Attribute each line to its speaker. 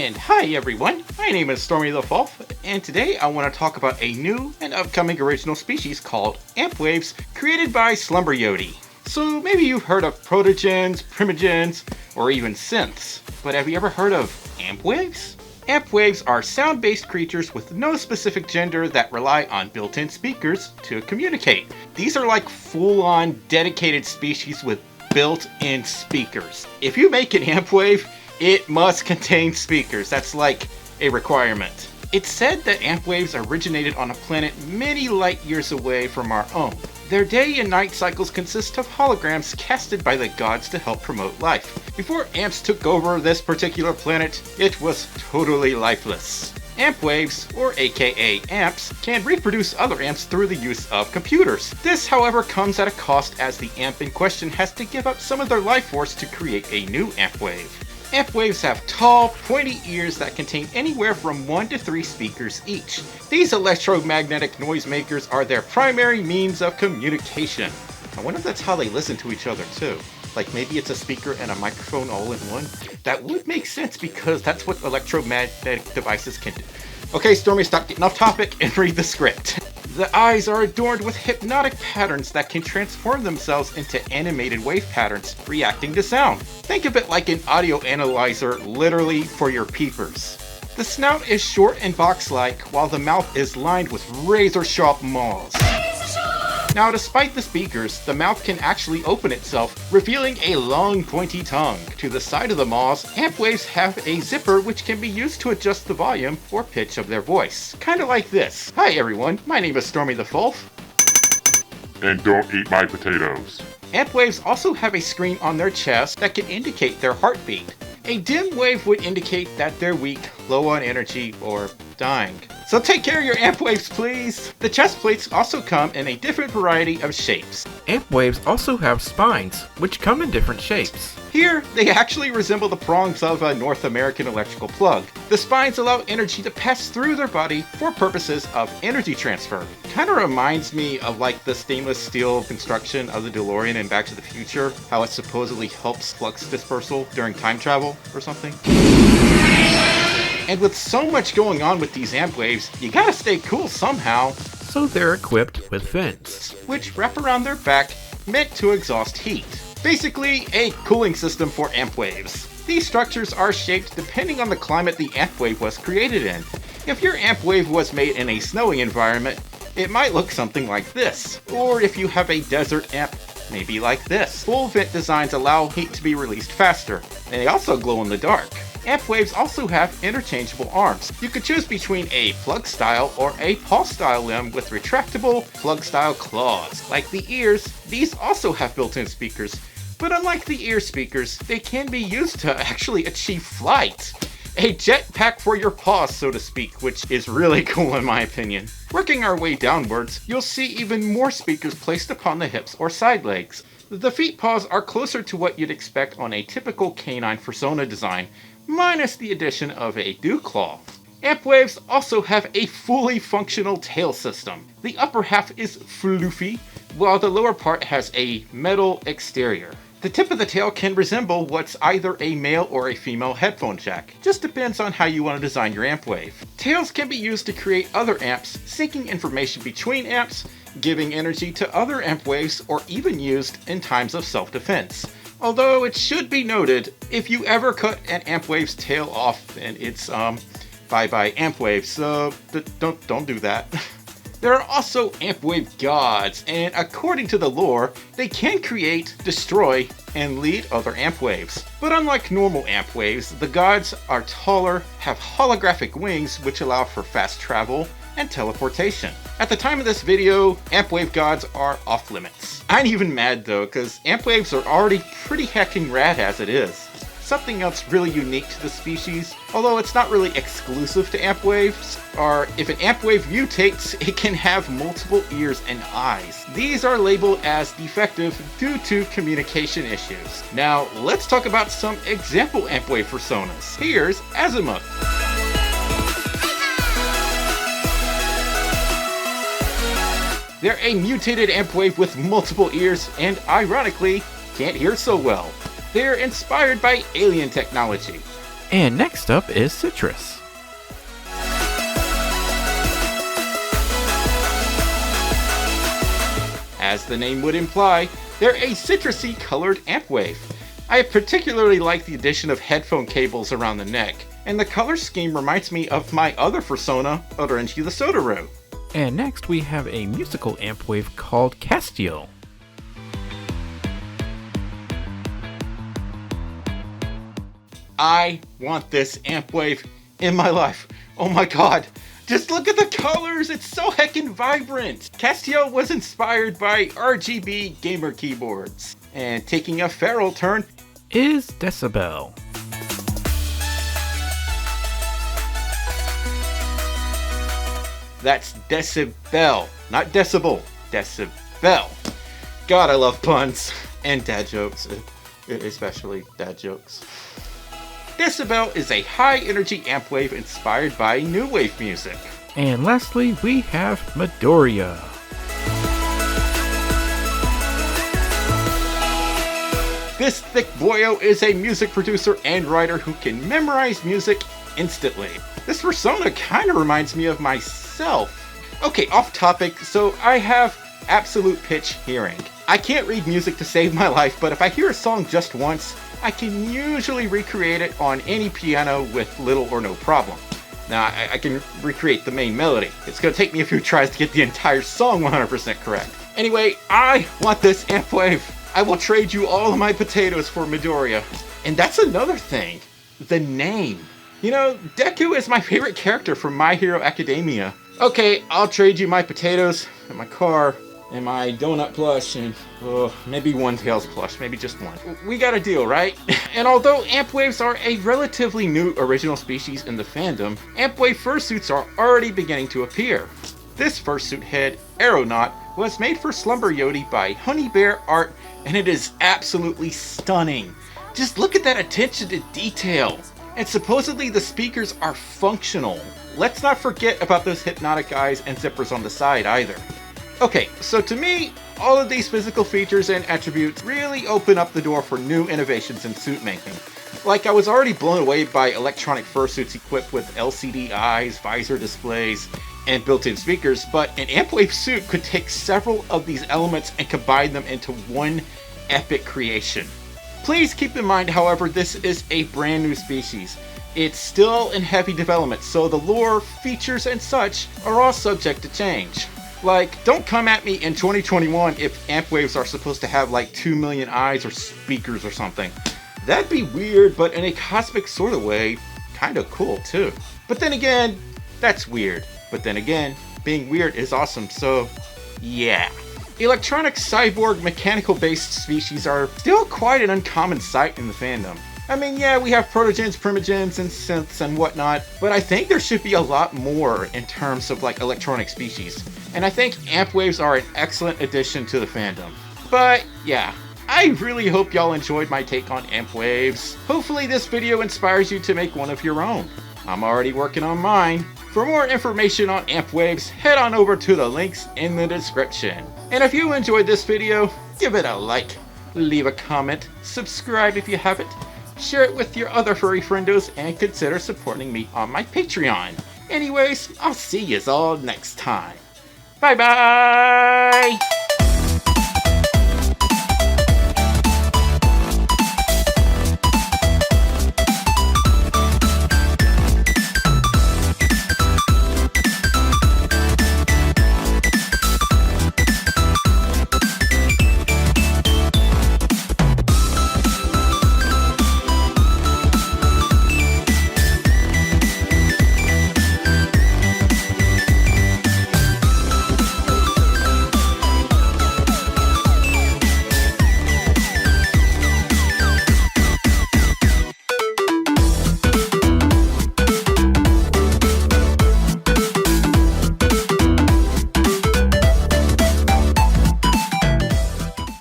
Speaker 1: And hi everyone, my name is Stormi the Folf, and today I want to talk about a new and upcoming original species called Ampwaves, created by Slumber Yodi. So maybe you've heard of protogens, primogens, or even synths, but have you ever heard of Ampwaves? Ampwaves are sound-based creatures with no specific gender that rely on built-in speakers to communicate. These are like full-on dedicated species with built-in speakers. If you make an Ampwave, it must contain speakers. That's like a requirement. It's said that Ampwaves originated on a planet many light years away from our own. Their day and night cycles consist of holograms casted by the gods to help promote life. Before amps took over this particular planet, it was totally lifeless. Ampwaves, or aka amps, can reproduce other amps through the use of computers. This, however, comes at a cost as the amp in question has to give up some of their life force to create a new Ampwave. Ampwaves have tall, pointy ears that contain anywhere from 1 to 3 speakers each. These electromagnetic noisemakers are their primary means of communication. I wonder if that's how they listen to each other too. Like maybe it's a speaker and a microphone all in one? That would make sense because that's what electromagnetic devices can do. Okay, Stormi, stop getting off topic and read the script. The eyes are adorned with hypnotic patterns that can transform themselves into animated wave patterns, reacting to sound. Think of it like an audio analyzer, literally for your peepers. The snout is short and box-like, while the mouth is lined with razor-sharp maws. Now, despite the speakers, the mouth can actually open itself, revealing a long pointy tongue. To the side of the maws, Ampwaves have a zipper which can be used to adjust the volume or pitch of their voice. Kinda like this. Hi everyone, my name is Stormi the Folf.
Speaker 2: And don't eat my potatoes.
Speaker 1: Ampwaves also have a screen on their chest that can indicate their heartbeat. A dim wave would indicate that they're weak, low on energy, or dying. So take care of your Ampwaves, please! The chest plates also come in a different variety of shapes.
Speaker 3: Ampwaves also have spines, which come in different shapes.
Speaker 1: Here, they actually resemble the prongs of a North American electrical plug. The spines allow energy to pass through their body for purposes of energy transfer. Kinda reminds me of like the stainless steel construction of the DeLorean in Back to the Future, how it supposedly helps flux dispersal during time travel or something. And with so much going on with these Ampwaves, you gotta stay cool somehow.
Speaker 3: So they're equipped with vents,
Speaker 1: which wrap around their back, meant to exhaust heat. Basically, a cooling system for Ampwaves. These structures are shaped depending on the climate the Ampwave was created in. If your Ampwave was made in a snowy environment, it might look something like this. Or if you have a desert amp, maybe like this. Full vent designs allow heat to be released faster, and they also glow in the dark. Ampwaves also have interchangeable arms. You could choose between a plug style or a paw style limb with retractable plug style claws. Like the ears, these also have built-in speakers, but unlike the ear speakers, they can be used to actually achieve flight. A jetpack for your paws, so to speak, which is really cool in my opinion. Working our way downwards, you'll see even more speakers placed upon the hips or side legs. The feet paws are closer to what you'd expect on a typical canine fursona design, minus the addition of a dew claw. Ampwaves also have a fully functional tail system. The upper half is floofy, while the lower part has a metal exterior. The tip of the tail can resemble what's either a male or a female headphone jack. Just depends on how you want to design your Ampwave. Tails can be used to create other amps, syncing information between amps, giving energy to other Ampwaves, or even used in times of self-defense. Although it should be noted, if you ever cut an Ampwave's tail off, then it's bye-bye Ampwave, so don't do that. There are also Ampwave gods, and according to the lore, they can create, destroy, and lead other Ampwaves. But unlike normal Ampwaves, the gods are taller, have holographic wings which allow for fast travel, and teleportation. At the time of this video, Ampwave gods are off limits. I ain't even mad though, cause Ampwaves are already pretty heckin' rad as it is. Something else really unique to the species, although it's not really exclusive to Ampwaves, are if an Ampwave mutates, it can have multiple ears and eyes. These are labeled as defective due to communication issues. Now, let's talk about some example Ampwave personas. Here's Azimuth. They're a mutated Ampwave with multiple ears and, ironically, can't hear so well. They're inspired by alien technology.
Speaker 3: And next up is Citrus.
Speaker 1: As the name would imply, they're a citrusy colored Ampwave. I particularly like the addition of headphone cables around the neck, and the color scheme reminds me of my other fursona, Orange the Sodaru.
Speaker 3: And next we have a musical Ampwave called Castiel.
Speaker 1: I want this Ampwave in my life. Oh my god. Just look at the colors, it's so heckin' vibrant! Castiel was inspired by RGB gamer keyboards. And taking a feral turn
Speaker 3: Is Decibel.
Speaker 1: That's decibel, not decibel, decibel. God, I love puns. And dad jokes, especially dad jokes. Decibel is a high-energy Ampwave inspired by new wave music.
Speaker 3: And lastly, we have Midoriya.
Speaker 1: This thick boyo is a music producer and writer who can memorize music instantly. This persona kind of reminds me of myself. Okay, off topic, so I have absolute pitch hearing. I can't read music to save my life, but if I hear a song just once, I can usually recreate it on any piano with little or no problem. Now, I can recreate the main melody. It's gonna take me a few tries to get the entire song 100% correct. Anyway, I want this Ampwave. I will trade you all of my potatoes for Midoriya. And that's another thing, the name. You know, Deku is my favorite character from My Hero Academia. Okay, I'll trade you my potatoes and my car and my donut plush and maybe one Tails plush, maybe just one. We got a deal, right? And although Ampwaves are a relatively new original species in the fandom, Ampwave fursuits are already beginning to appear. This fursuit head, Aeronaut, was made for Slumber Yodi by Honey Bear Art, and it is absolutely stunning. Just look at that attention to detail. And supposedly the speakers are functional. Let's not forget about those hypnotic eyes and zippers on the side either. Okay, so to me, all of these physical features and attributes really open up the door for new innovations in suit making. Like, I was already blown away by electronic fursuits equipped with LCD eyes, visor displays, and built-in speakers, but an Ampwave suit could take several of these elements and combine them into one epic creation. Please keep in mind, however, this is a brand new species. It's still in heavy development, so the lore, features, and such are all subject to change. Like, don't come at me in 2021 if Ampwaves are supposed to have like 2 million eyes or speakers or something. That'd be weird, but in a cosmic sort of way, kinda cool too. But then again, that's weird. But then again, being weird is awesome, so yeah. Electronic cyborg mechanical-based species are still quite an uncommon sight in the fandom. I mean, yeah, we have protogens, primogens, and synths and whatnot, but I think there should be a lot more in terms of like electronic species. And I think Ampwaves are an excellent addition to the fandom. But yeah, I really hope y'all enjoyed my take on Ampwaves. Hopefully this video inspires you to make one of your own. I'm already working on mine. For more information on Ampwaves, head on over to the links in the description. And if you enjoyed this video, give it a like, leave a comment, subscribe if you haven't, share it with your other furry friendos, and consider supporting me on my Patreon. Anyways, I'll see yous all next time. Bye bye!